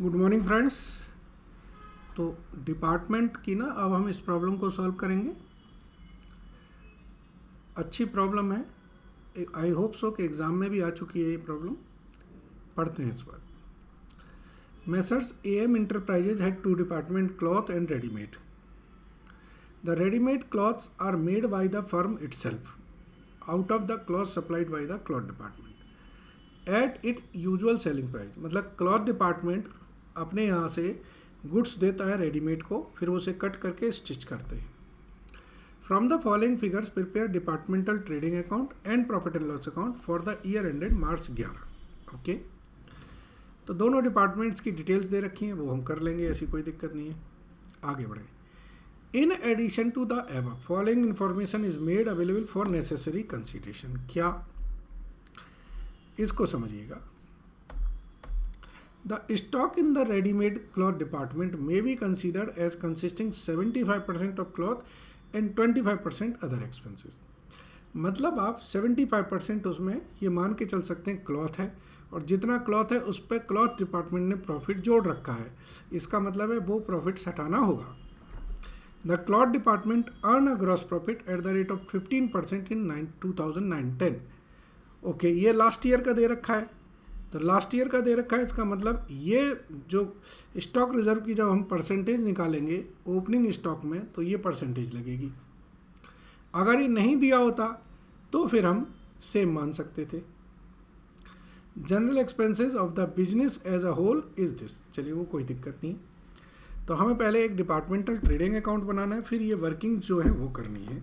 Good morning friends. तो department की ना अब हम इस प्रॉब्लम को सॉल्व करेंगे। अच्छी प्रॉब्लम है, आई होप सो कि एग्ज़ाम में भी आ चुकी है ये प्रॉब्लम। पढ़ते हैं इस बार। Messrs AM enterprises had two department, cloth and readymade. The readymade cloths are made by the firm itself out of the cloth supplied by the cloth department at it usual selling price. मतलब cloth department अपने यहाँ से goods देता है readymade को, फिर उसे cut करके स्टिच करते हैं। From the following figures prepare departmental trading account and profit and loss account for the year ended March 11। Okay, तो दोनों डिपार्टमेंट्स की डिटेल्स दे रखी हैं, वो हम कर लेंगे, ऐसी कोई दिक्कत नहीं है। आगे बढ़ें। In addition to the above following information is made available for necessary consideration. क्या, इसको समझिएगा। The stock in the ready-made cloth department may be considered as consisting 75% of cloth and 25% other expenses। मतलब आप 75% उसमें ये मान के चल सकते हैं क्लॉथ है, और जितना क्लॉथ है उस पर क्लॉथ डिपार्टमेंट ने प्रॉफिट जोड़ रखा है। इसका मतलब है वो प्रॉफिट हटाना होगा। The cloth department earn a gross profit at the rate of 15% in 2009-10। Okay, ये लास्ट ईयर का दे रखा है, तो लास्ट ईयर का दे रखा है। इसका मतलब ये जो स्टॉक रिजर्व की जब हम परसेंटेज निकालेंगे ओपनिंग स्टॉक में, तो ये परसेंटेज लगेगी। अगर ये नहीं दिया होता तो फिर हम सेम मान सकते थे। General expenses of the business as a whole is this. चलिए, वो कोई दिक्कत नहीं। तो हमें पहले एक डिपार्टमेंटल ट्रेडिंग अकाउंट बनाना है, फिर ये वर्किंग जो है वो करनी है।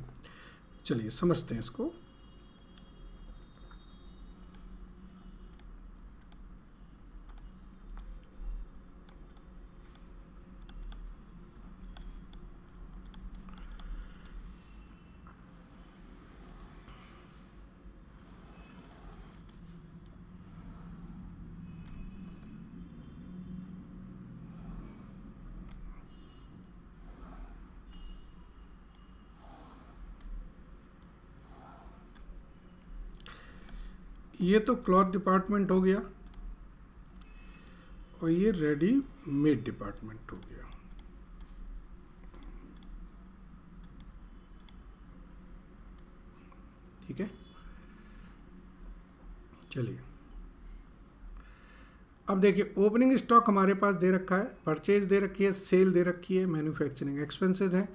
चलिए समझते हैं इसको। ये तो क्लॉथ डिपार्टमेंट हो गया और ये रेडी मेड डिपार्टमेंट हो गया। ठीक है, चलिए अब देखिए। ओपनिंग स्टॉक हमारे पास दे रखा है, परचेज दे रखी है, सेल दे रखी है, मैन्युफैक्चरिंग एक्सपेंसेस हैं,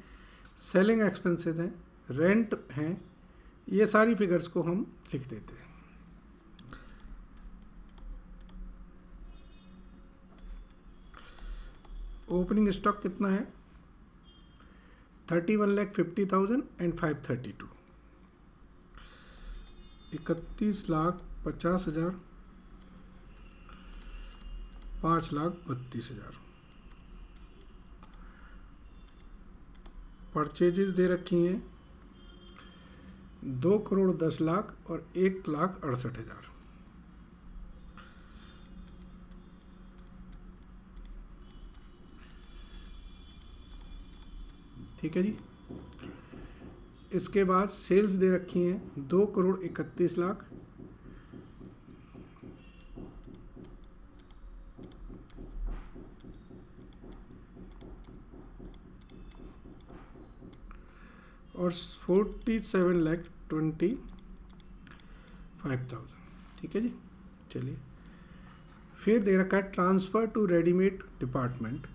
सेलिंग एक्सपेंसेस हैं, रेंट हैं। ये सारी फिगर्स को हम लिख देते हैं। ओपनिंग स्टॉक कितना है? 31,50,000 एंड 532। 31,50,000, 5,32,000। परचेजेस दे रखी हैं 2,10,00,000 और 1,68,000। ठीक है जी। इसके बाद सेल्स दे रखी हैं 2,31,00,000, और 47,25,000। ठीक है जी। चलिए, फिर दे रखा है ट्रांसफ़र टू रेडीमेड डिपार्टमेंट।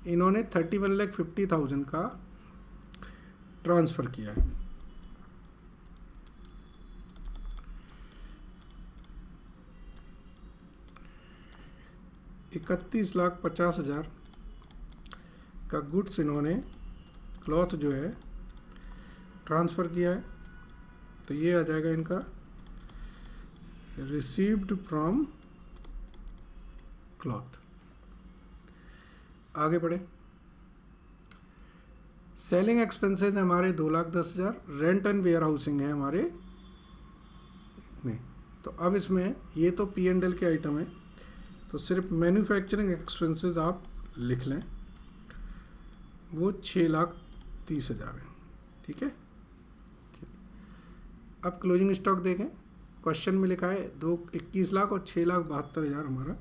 इन्होंने 31,50,000 का ट्रांसफ़र किया है। $31,50,000 का गुड्स इन्होंने क्लॉथ जो है ट्रांसफ़र किया है, तो ये आ जाएगा इनका रिसीव्ड फ्रॉम क्लॉथ। आगे बढ़े। सेलिंग एक्सपेंसेस हमारे 2,10,000, रेंट एंड वेयर हाउसिंग है हमारे इतने। तो अब इसमें ये तो P&L के आइटम है, तो सिर्फ मैन्युफैक्चरिंग एक्सपेंसेस आप लिख लें, वो 6,30,000 है। ठीक है। अब क्लोजिंग स्टॉक देखें, क्वेश्चन में लिखा है 21,00,000 और 6,72,000 हमारा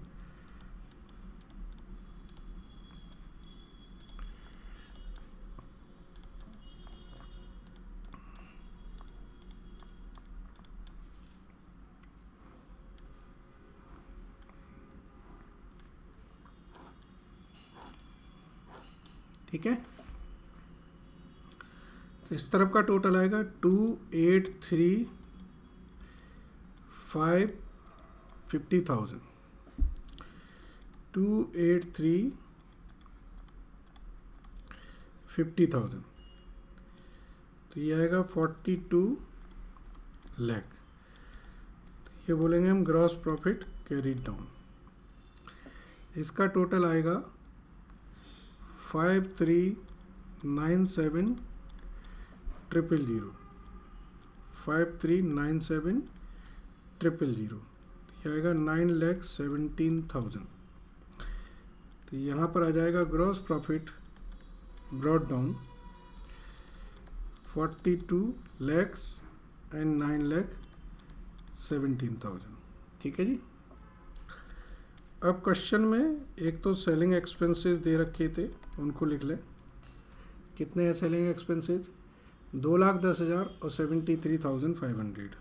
ठीक है। तो इस तरफ का टोटल आएगा 283,550,000, 283,50,000, तो ये आएगा 42 लाख। तो ये बोलेंगे हम ग्रॉस प्रॉफिट कैरीड डाउन। इसका टोटल आएगा 5397,000, 5397,000, ये आएगा 9,17,000। तो यहाँ पर आ जाएगा gross profit brought down 42 lakhs and 9,17,000। ठीक है जी। अब क्वेश्चन में एक तो सेलिंग एक्सपेंसेस दे रखे थे, उनको लिख लें। कितने हैं सेलिंग एक्सपेंसेस? 2,10,000 और 73,500।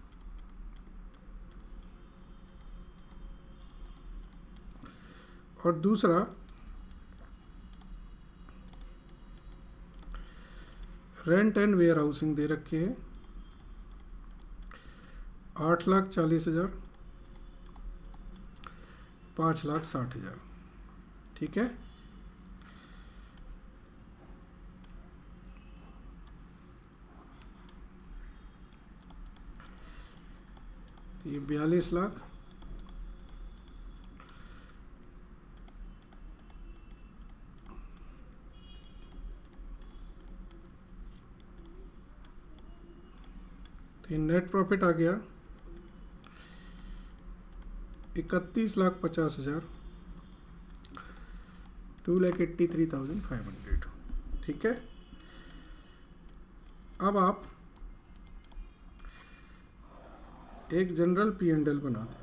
और दूसरा रेंट एंड वेयर हाउसिंग दे रखे हैं 8,40,000, 5,60,000। ठीक है। तो ये 42 लाख, तो नेट प्रॉफिट आ गया 31,50,000, 2,83,500। ठीक है। अब आप एक जनरल P&L बना दें।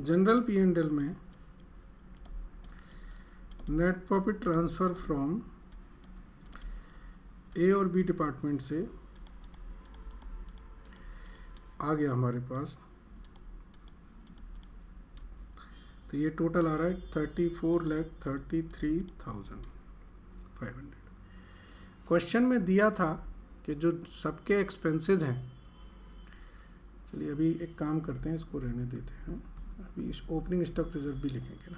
जनरल P&L में नेट प्रॉफिट ट्रांसफ़र फ्रॉम ए और बी डिपार्टमेंट से आ गया हमारे पास। तो ये टोटल आ रहा है 34,33,500। क्वेश्चन में दिया था कि जो सबके एक्सपेंसेस हैं, चलिए अभी एक काम करते हैं, इसको रहने देते हैं, अभी इस ओपनिंग स्टॉक रिजर्व भी लिखेंगे ना।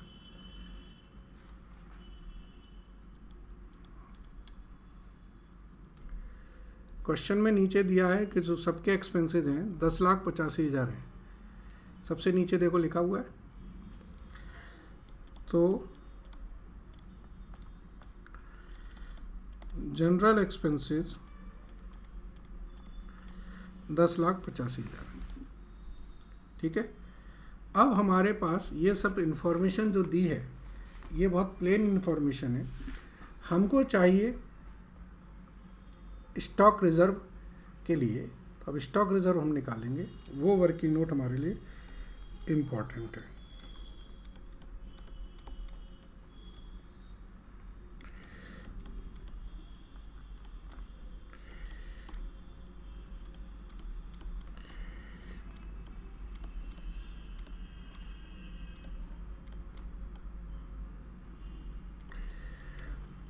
क्वेश्चन में नीचे दिया है कि जो सबके एक्सपेंसेस हैं 10,85,000 हैं। सबसे नीचे देखो लिखा हुआ है, तो जनरल एक्सपेंसेस 10,85,000। ठीक है। अब हमारे पास ये सब इंफॉर्मेशन जो दी है, ये बहुत प्लेन इंफॉर्मेशन है। हमको चाहिए स्टॉक रिज़र्व के लिए, तो अब स्टॉक रिज़र्व हम निकालेंगे। वो वर्किंग नोट हमारे लिए इम्पॉर्टेंट है।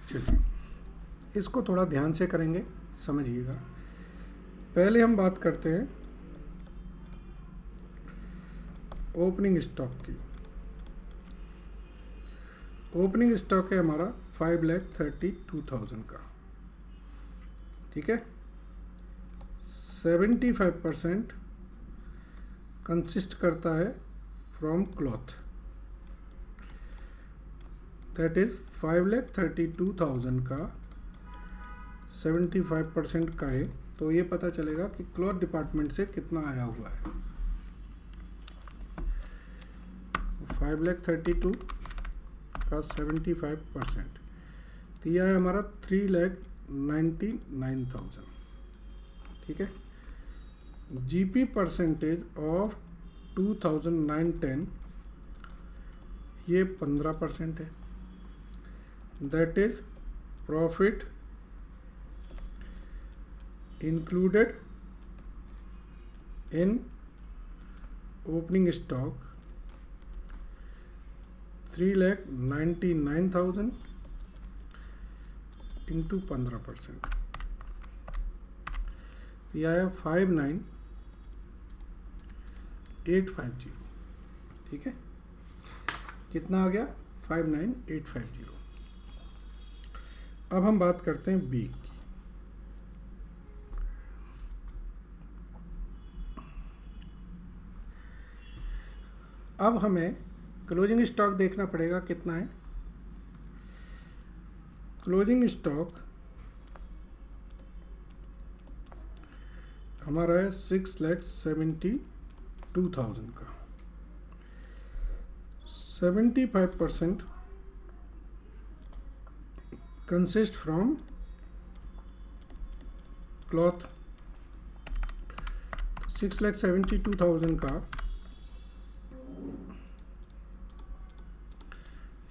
चलिए इसको थोड़ा ध्यान से करेंगे, समझिएगा। पहले हम बात करते हैं ओपनिंग स्टॉक की। ओपनिंग स्टॉक है हमारा 5,32,000 का। ठीक है। 75% कंसिस्ट करता है फ्रॉम क्लॉथ, दैट इज 5,32,000 का 75% का है। तो ये पता चलेगा कि क्लॉथ डिपार्टमेंट से कितना आया हुआ है। 5,32,000 का 75%, तो यह है हमारा 3,99,000। ठीक है। जीपी परसेंटेज ऑफ 2,910, ये 15% है, that is profit included in opening stock 3,99,000 into 15%, यह आया 59,850। ठीक है, कितना आ गया? 59,850। अब हम बात करते हैं बी की। अब हमें क्लोजिंग स्टॉक देखना पड़ेगा कितना है। क्लोजिंग स्टॉक हमारा है 6,72,000 का। 75% कंसिस्ट फ्रॉम क्लॉथ। 6,72,000 का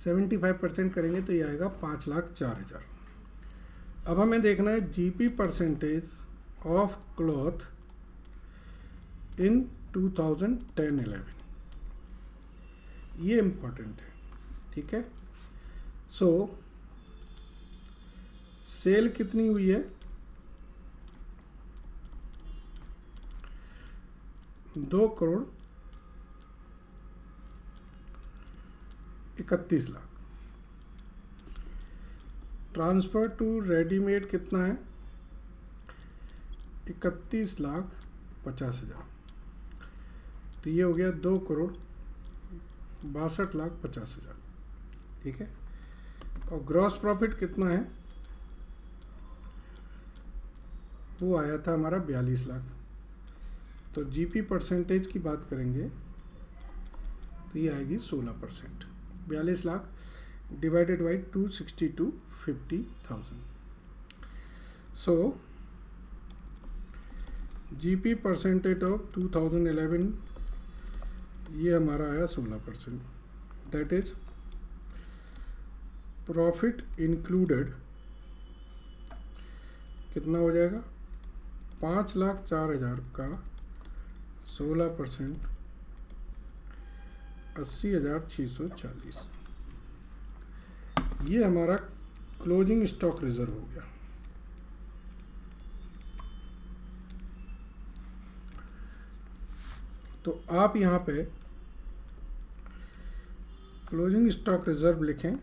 75% करेंगे तो ये आएगा 5,04,000। अब हमें देखना है GP percentage of cloth in 2010-11, ये इम्पोर्टेंट है। ठीक है, सो सेल कितनी हुई है? 2,31,00,000। ट्रांसफ़र टू रेडीमेड कितना है? 31,50,000। तो ये हो गया 2,62,50,000। ठीक है, और ग्रॉस प्रॉफिट कितना है? वो आया था हमारा 42,00,000। तो जीपी परसेंटेज की बात करेंगे तो ये आएगी 16%। 42,00,000 divided by 262,50,000। So GP percentage of 2011 ये हमारा आया 16%। दैट इज प्रॉफिट इंक्लूडेड कितना हो जाएगा? 5,04,000 का 16% 80,640। ये हमारा क्लोजिंग स्टॉक रिजर्व हो गया। तो आप यहाँ पे क्लोजिंग स्टॉक रिजर्व लिखें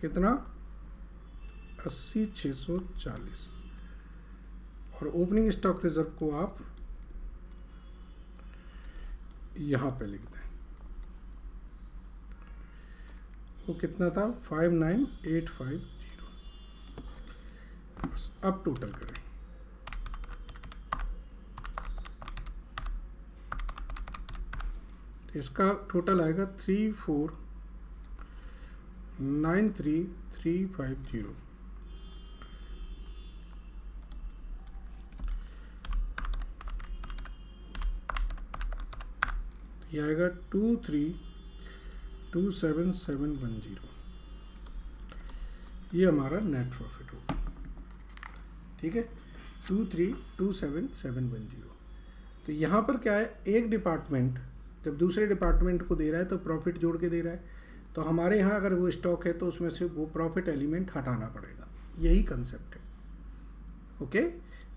कितना? 80,640। और ओपनिंग स्टॉक रिजर्व को आप यहाँ पे लिख दें। वो कितना था? 59,850। बस अब टोटल करें। तो इसका टोटल आएगा 34,93,350। ये आएगा 23,27,710। ये हमारा नेट प्रॉफिट होगा। ठीक है, 23,27,710। तो यहाँ पर क्या है, एक डिपार्टमेंट जब दूसरे डिपार्टमेंट को दे रहा है तो प्रॉफिट जोड़ के दे रहा है। तो हमारे यहाँ अगर वो स्टॉक है तो उसमें से वो प्रॉफिट एलिमेंट हटाना पड़ेगा। यही कंसेप्ट है। ओके,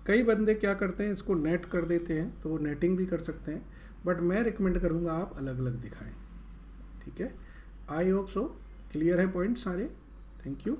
कई बंदे क्या करते हैं, इसको नेट कर देते हैं, तो वो नेटिंग भी कर सकते हैं, बट मैं रिकमेंड करूँगा आप अलग अलग दिखाएं। ठीक है, आई होप सो क्लियर है पॉइंट सारे। Thank you.